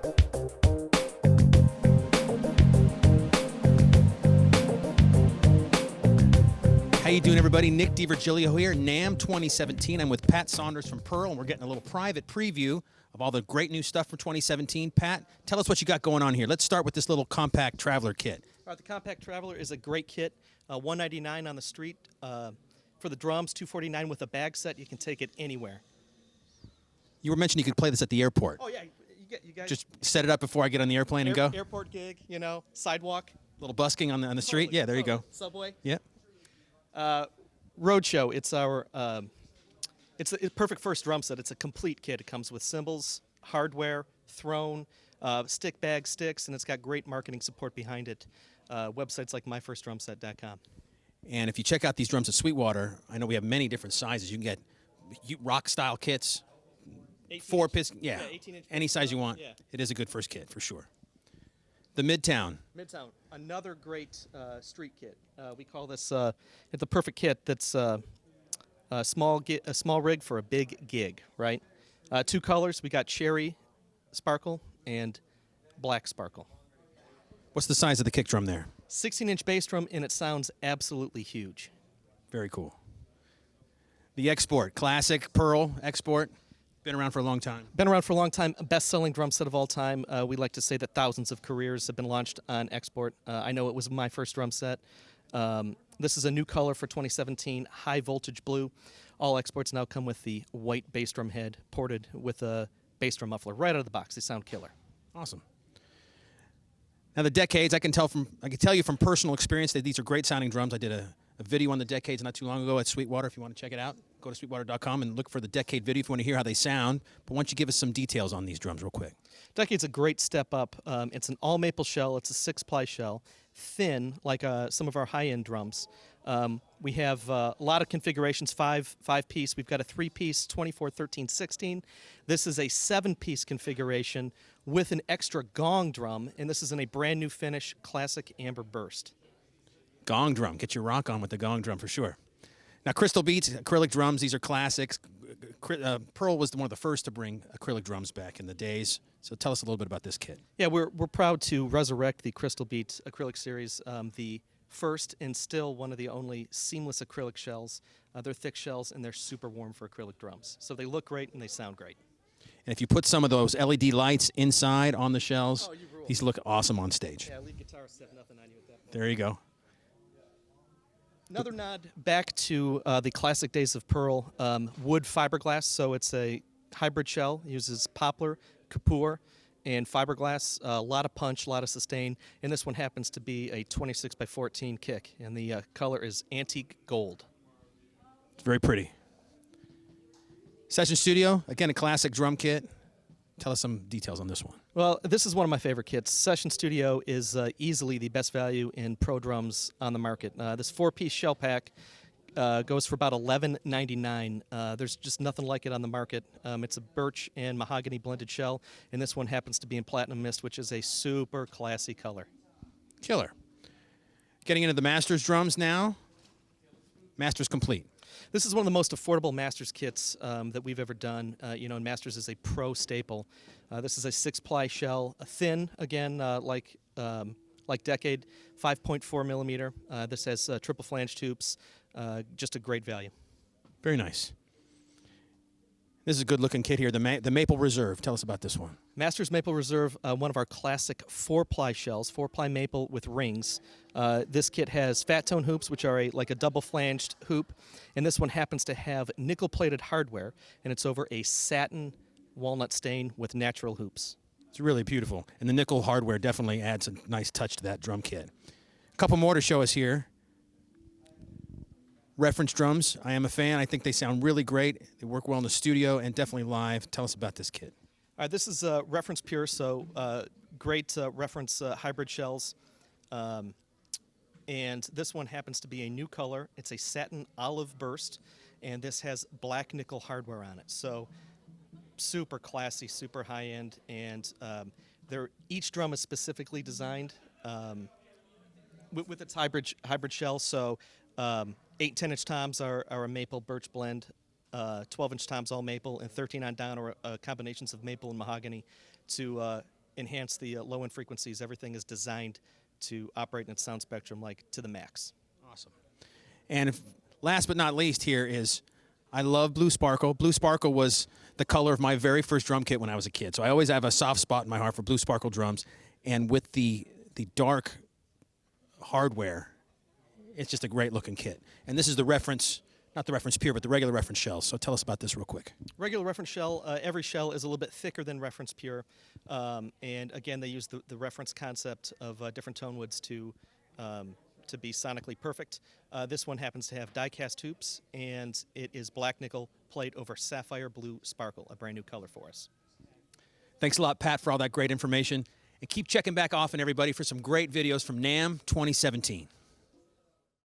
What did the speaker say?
How you doing, everybody? Nick DiVirgilio here, NAMM 2017. I'm with Pat Saunders from Pearl, and we're getting a little private preview of all the great new stuff for 2017. Pat, tell us what you got going on here. Let's start with this little compact traveler kit. All right, the Compact Traveler is a great kit. $199 on the street. For the drums, $249 with a bag set. You can take it anywhere. You were mentioning you could play this at the airport. Oh, yeah. You guys Just set it up before I get on the airplane and go? Airport gig, you know, sidewalk. Little busking on the street? Totally, Yeah, there you go. Subway. Yeah. Roadshow. It's our it's a perfect first drum set. It's a complete kit. It comes with cymbals, hardware, throne, stick bag, sticks, and it's got great marketing support behind it. Websites like myfirstdrumset.com. And if you check out these drums at Sweetwater, I know we have many different sizes. You can get rock-style kits, 4-piston, yeah, 18-inch any size you want. Yeah. It is a good first kit, for sure. The Midtown. Midtown, another great street kit. We call this it's the perfect kit. That's a small rig for a big gig, right? 2 colors. We got cherry sparkle and black sparkle. What's the size of the kick drum there? 16-inch bass drum, and it sounds absolutely huge. Very cool. The Export, classic Pearl Export. Been around for a long time. Been around for a long time. Best-selling drum set of all time. We like to say that thousands of careers have been launched on Export. I know it was my first drum set. This is a new color for 2017, high voltage blue. All Exports now come with the white bass drum head ported with a bass drum muffler right out of the box. They sound killer. Awesome. Now the Decades, I can tell you from personal experience that these are great sounding drums. I did a video on the Decades not too long ago at Sweetwater. If you want to check it out, go to sweetwater.com and look for the Decade video if you want to hear how they sound. But why don't you give us some details on these drums real quick? Decade's a great step up. It's an all maple shell. It's a 6-ply shell, thin like some of our high-end drums. We have a lot of configurations, five-piece. We've got a 3-piece, 24, 13, 16. This is a 7-piece configuration with an extra gong drum, and this is in a brand new finish, classic amber burst. Gong drum. Get your rock on with the gong drum for sure. Now, Crystal Beats, acrylic drums, these are classics. Pearl was one of the first to bring acrylic drums back in the days. So tell us a little bit about this kit. Yeah, we're proud to resurrect the Crystal Beats acrylic series, the first and still one of the only seamless acrylic shells. They're thick shells, and they're super warm for acrylic drums. So they look great, and they sound great. And if you put some of those LED lights inside on the shells, these look awesome on stage. Yeah, lead guitarists have nothing on you at that point. There you go. Another nod back to the classic days of Pearl, wood fiberglass. So it's a hybrid shell, uses poplar, kapur, and fiberglass. A lot of punch, a lot of sustain. And this one happens to be a 26x14 kick, and the color is antique gold. It's very pretty. Session Studio, again, a classic drum kit. Tell us some details on this one. Well, this is one of my favorite kits. Session Studio is easily the best value in pro drums on the market. This 4-piece shell pack goes for about $11.99. There's just nothing like it on the market. It's a birch and mahogany blended shell, and this one happens to be in platinum mist, which is a super classy color. Killer. Getting into the Masters drums now. Masters Complete. This is one of the most affordable Masters kits that we've ever done. And Masters is a pro staple. This is a 6-ply shell, thin again, like Decade, 5.4 millimeter. This has triple flange tubes. Just a great value. Very nice. This is a good-looking kit here. The Maple Reserve. Tell us about this one. Masters Maple Reserve, one of our classic 4-ply shells, 4-ply maple with rings. This kit has fat tone hoops, which are like a double-flanged hoop, and this one happens to have nickel-plated hardware, and it's over a satin walnut stain with natural hoops. It's really beautiful, and the nickel hardware definitely adds a nice touch to that drum kit. A couple more to show us here. Reference drums. I am a fan. I think they sound really great. They work well in the studio and definitely live. Tell us about this kit. All right, this is Reference Pure, so great reference hybrid shells. And this one happens to be a new color. It's a satin olive burst, and this has black nickel hardware on it. So super classy, super high-end, and each drum is specifically designed with its hybrid shell. So 8 10-inch toms are a maple birch blend, 12-inch toms all maple, and 13 on down are combinations of maple and mahogany to enhance the low-end frequencies. Everything is designed to operate in its sound spectrum like to the max. Awesome. And last but not least here is I love Blue Sparkle. Blue Sparkle was the color of my very first drum kit when I was a kid. So I always have a soft spot in my heart for Blue Sparkle drums. And with the dark hardware, it's just a great looking kit. And this is the reference, not the reference pure, but the regular reference shells. So tell us about this real quick. Regular reference shell, every shell is a little bit thicker than reference pure. And again, they use the reference concept of different tone woods to be sonically perfect. This one happens to have die-cast hoops, and it is black nickel plate over sapphire blue sparkle, a brand new color for us. Thanks a lot, Pat, for all that great information. And keep checking back often, everybody, for some great videos from NAMM 2017.